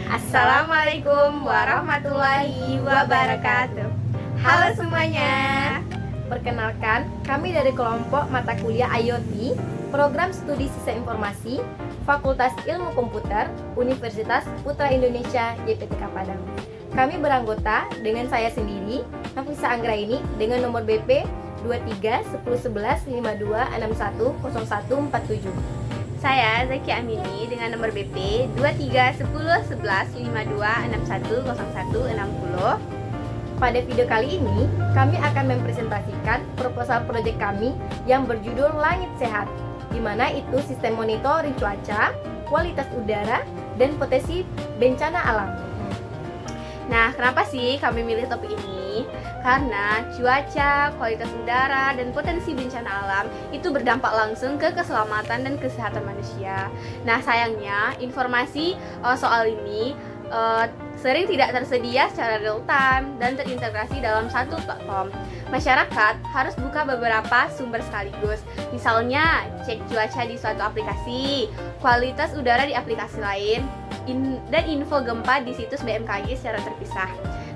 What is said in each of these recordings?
Assalamualaikum warahmatullahi wabarakatuh. Halo semuanya. Perkenalkan, kami dari kelompok mata kuliah IoT, Program Studi Sistem Informasi, Fakultas Ilmu Komputer, Universitas Putra Indonesia YPTK Padang. Kami beranggota dengan saya sendiri, Nafisa Anggraini, dengan nomor BP 23 10 11 52 61 0147. Saya Zaki Amini dengan nomor BP 23 10 11 52 61 01 60. Pada video kali ini, kami akan mempresentasikan proposal proyek kami yang berjudul Langit Sehat, di mana itu sistem monitoring cuaca, kualitas udara, dan potensi bencana alam. Nah, kenapa sih kami milih topik ini? Karena cuaca, kualitas udara, dan potensi bencana alam itu berdampak langsung ke keselamatan dan kesehatan manusia. Nah, sayangnya informasi soal ini sering tidak tersedia secara real time dan terintegrasi dalam satu platform. Masyarakat harus buka beberapa sumber sekaligus. Misalnya, cek cuaca di suatu aplikasi, kualitas udara di aplikasi lain, dan info gempa di situs BMKG secara terpisah.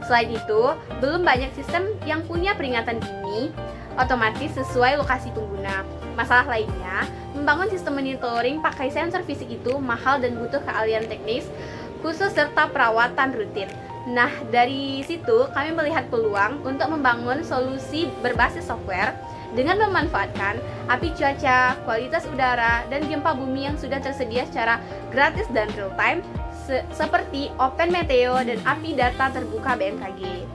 Selain itu, belum banyak sistem yang punya peringatan dini otomatis sesuai lokasi pengguna. Masalah lainnya, membangun sistem monitoring pakai sensor fisik itu mahal dan butuh keahlian teknis khusus serta perawatan rutin. Nah, dari situ kami melihat peluang untuk membangun solusi berbasis software dengan memanfaatkan API cuaca, kualitas udara, dan gempa bumi yang sudah tersedia secara gratis dan real time seperti Open Meteo dan API data terbuka BMKG.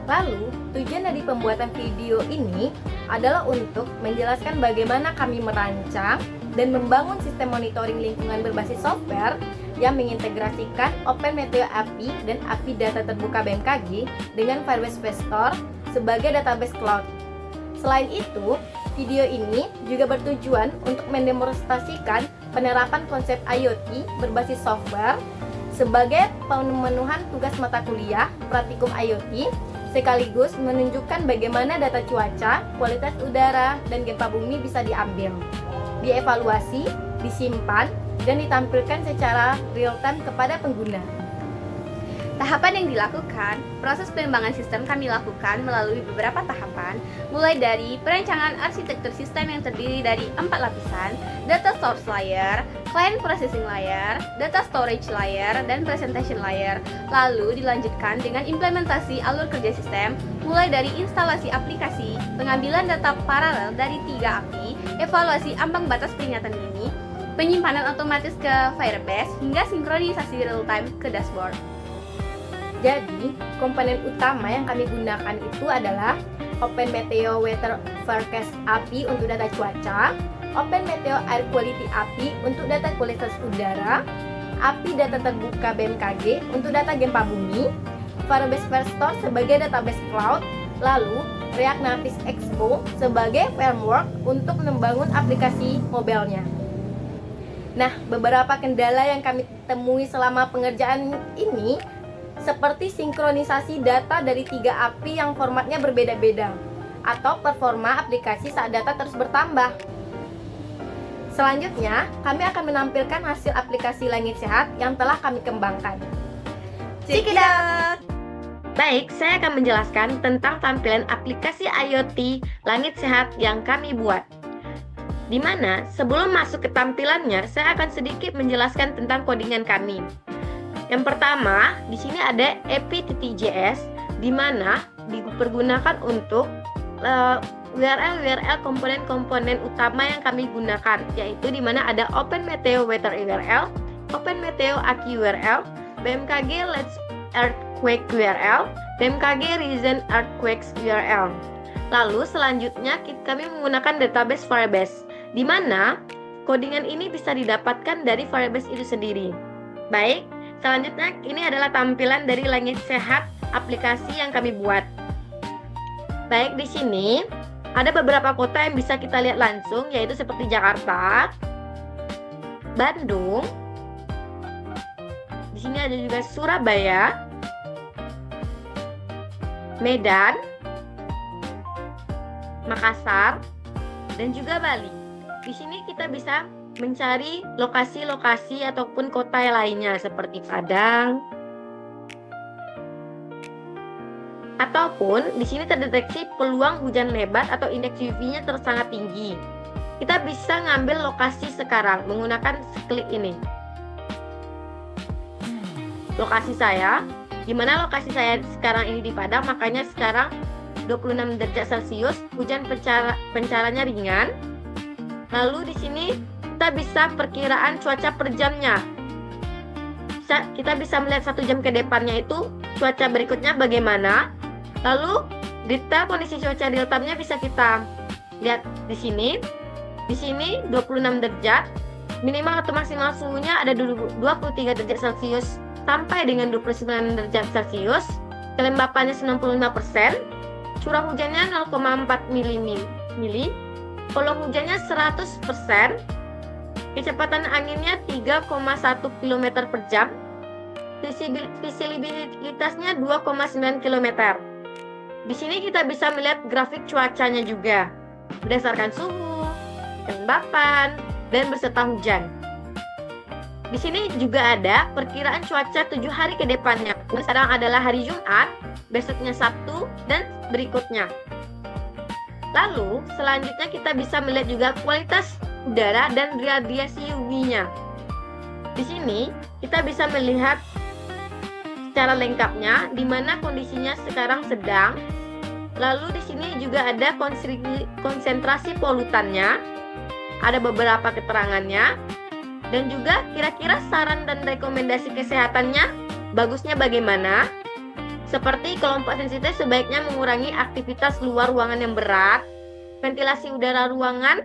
Lalu, tujuan dari pembuatan video ini adalah untuk menjelaskan bagaimana kami merancang dan membangun sistem monitoring lingkungan berbasis software yang mengintegrasikan Open Meteo API dan API data terbuka BMKG dengan Firebase Store sebagai database cloud. Selain itu, video ini juga bertujuan untuk mendemonstrasikan penerapan konsep IoT berbasis software sebagai pemenuhan tugas mata kuliah praktikum IoT, sekaligus menunjukkan bagaimana data cuaca, kualitas udara, dan gempa bumi bisa diambil, dievaluasi, disimpan, dan ditampilkan secara real-time kepada pengguna. Tahapan yang dilakukan, proses pengembangan sistem kami lakukan melalui beberapa tahapan, mulai dari perancangan arsitektur sistem yang terdiri dari 4 lapisan, data source layer, client processing layer, data storage layer, dan presentation layer. Lalu dilanjutkan dengan implementasi alur kerja sistem, mulai dari instalasi aplikasi, pengambilan data paralel dari 3 API, evaluasi ambang batas peringatan dini, penyimpanan otomatis ke Firebase, hingga sinkronisasi real-time ke dashboard. Jadi, komponen utama yang kami gunakan itu adalah Open Meteo Weather Forecast API untuk data cuaca, Open Meteo Air Quality API untuk data kualitas udara, API data terbuka BMKG untuk data gempa bumi, Firebase Store sebagai database cloud, lalu React Native Expo sebagai framework untuk membangun aplikasi mobilenya. Nah, beberapa kendala yang kami temui selama pengerjaan ini seperti sinkronisasi data dari 3 API yang formatnya berbeda-beda atau performa aplikasi saat data terus bertambah. Selanjutnya, kami akan menampilkan hasil aplikasi Langit Sehat yang telah kami kembangkan. Check it out! Baik, saya akan menjelaskan tentang tampilan aplikasi IoT Langit Sehat yang kami buat. Di mana sebelum masuk ke tampilannya, saya akan sedikit menjelaskan tentang codingan kami. Yang pertama, di sini ada api.js di mana dipergunakan untuk URL komponen-komponen utama yang kami gunakan, yaitu di mana ada Open Meteo Weather URL, Open Meteo Aki URL, BMKG Let's Earthquake URL, BMKG Recent Earthquakes URL. Lalu selanjutnya kami menggunakan database Firebase, di mana codingan ini bisa didapatkan dari Firebase itu sendiri. Baik, selanjutnya ini adalah tampilan dari Langit Sehat aplikasi yang kami buat. Baik, di sini ada beberapa kota yang bisa kita lihat langsung, yaitu seperti Jakarta, Bandung, di sini ada juga Surabaya, Medan, Makassar, dan juga Bali. Di sini kita bisa mencari lokasi-lokasi ataupun kota lainnya seperti Padang. Ataupun di sini terdeteksi peluang hujan lebat atau indeks UV-nya sangat tinggi. Kita bisa ngambil lokasi sekarang menggunakan klik ini. Lokasi saya, di mana lokasi saya sekarang ini di Padang, makanya sekarang 26 derajat Celcius, hujan pencaranya ringan. Lalu di sini kita bisa perkiraan cuaca per jamnya. Kita bisa melihat 1 jam ke depannya itu cuaca berikutnya bagaimana. Lalu detail kondisi cuaca real time-nya bisa kita lihat di sini. Di sini 26 derajat, minimal atau maksimal suhunya ada 23 derajat Celcius sampai dengan 29 derajat Celcius. Kelembapannya 95%, curah hujannya 0,4 mm, volume hujannya 100%, kecepatan anginnya 3,1 km per jam, visibilitasnya 2,9 km. Di sini kita bisa melihat grafik cuacanya juga berdasarkan suhu, kelembapan, dan beserta hujan. Di sini juga ada perkiraan cuaca 7 hari ke depannya. Sekarang adalah hari Jumat, besoknya Sabtu, dan berikutnya. Lalu selanjutnya kita bisa melihat juga kualitas udara dan radiasi UV-nya. Di sini kita bisa melihat secara lengkapnya di mana kondisinya sekarang sedang. Lalu di sini juga ada konsentrasi polutannya, ada beberapa keterangannya, dan juga kira-kira saran dan rekomendasi kesehatannya bagusnya bagaimana. Seperti kelompok sensitif sebaiknya mengurangi aktivitas luar ruangan yang berat, ventilasi udara ruangan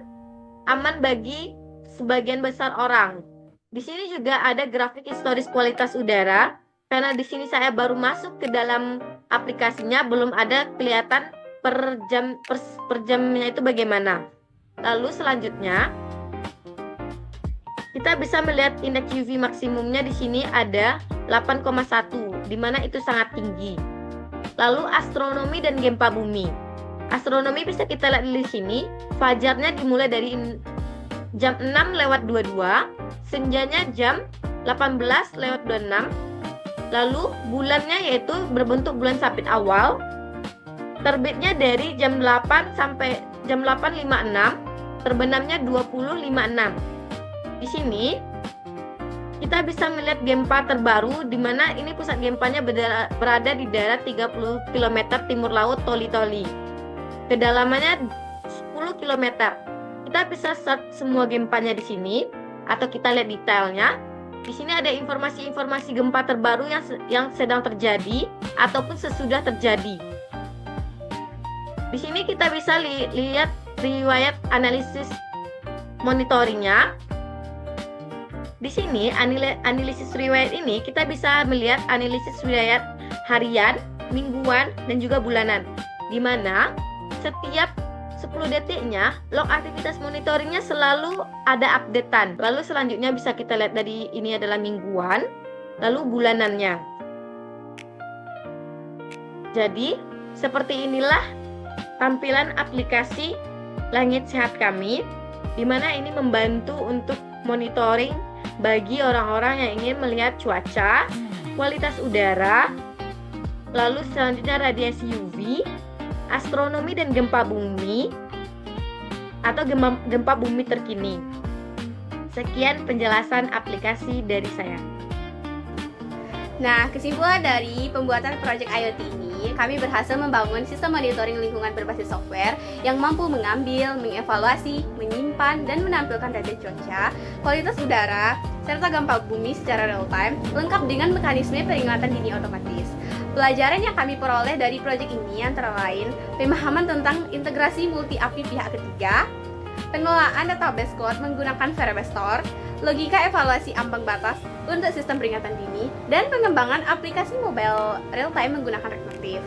aman bagi sebagian besar orang. Di sini juga ada grafik historis kualitas udara. Karena di sini saya baru masuk ke dalam aplikasinya, belum ada kelihatan per jamnya itu bagaimana. Lalu selanjutnya kita bisa melihat indeks UV maksimumnya di sini ada 8,1, di mana itu sangat tinggi. Lalu astronomi dan gempa bumi. Astronomi bisa kita lihat di sini, fajarnya dimulai dari jam 6:22, senjanya jam 18:26. Lalu bulannya yaitu berbentuk bulan sabit awal, terbitnya dari jam 8 sampai jam 8.56, terbenamnya 20.56. Di sini kita bisa melihat gempa terbaru di mana ini pusat gempanya berada di daerah 30 km timur laut Toli-Toli. Kedalamannya 10 km. Kita bisa search semua gempanya di sini atau kita lihat detailnya. Di sini ada informasi-informasi gempa terbaru yang sedang terjadi ataupun sesudah terjadi. Di sini kita bisa lihat riwayat analisis monitoringnya. Di sini analisis riwayat ini kita bisa melihat analisis riwayat harian, mingguan, dan juga bulanan. Di mana setiap 10 detiknya log aktivitas monitoringnya selalu ada updatean. Lalu selanjutnya bisa kita lihat dari ini adalah mingguan, lalu bulanannya. Jadi seperti inilah tampilan aplikasi Langit Sehat kami, di mana ini membantu untuk monitoring bagi orang-orang yang ingin melihat cuaca, kualitas udara, lalu selanjutnya radiasi UV, astronomi dan gempa bumi atau gempa bumi terkini. Sekian penjelasan aplikasi dari saya. Nah, kesimpulan dari pembuatan proyek IoT ini, kami berhasil membangun sistem monitoring lingkungan berbasis software yang mampu mengambil, mengevaluasi, menyimpan, dan menampilkan data cuaca, kualitas udara, serta gempa bumi secara real time, lengkap dengan mekanisme peringatan dini otomatis. Pelajaran yang kami peroleh dari proyek ini antara lain pemahaman tentang integrasi multi-API pihak ketiga, pengelolaan database code menggunakan variable store, logika evaluasi ambang batas untuk sistem peringatan dini, dan pengembangan aplikasi mobile real-time menggunakan reflektif.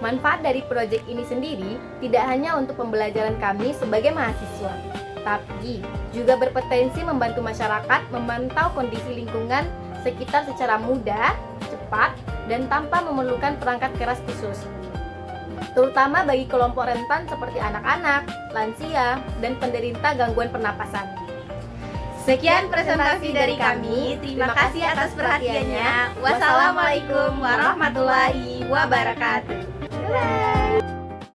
Manfaat dari proyek ini sendiri tidak hanya untuk pembelajaran kami sebagai mahasiswa, tapi juga berpotensi membantu masyarakat memantau kondisi lingkungan sekitar secara mudah, cepat, dan tanpa memerlukan perangkat keras khusus. terutama bagi kelompok rentan seperti anak-anak, lansia, dan penderita gangguan pernapasan. Sekian presentasi dari kami. Terima kasih atas perhatiannya. Wassalamualaikum warahmatullahi wabarakatuh. Bye.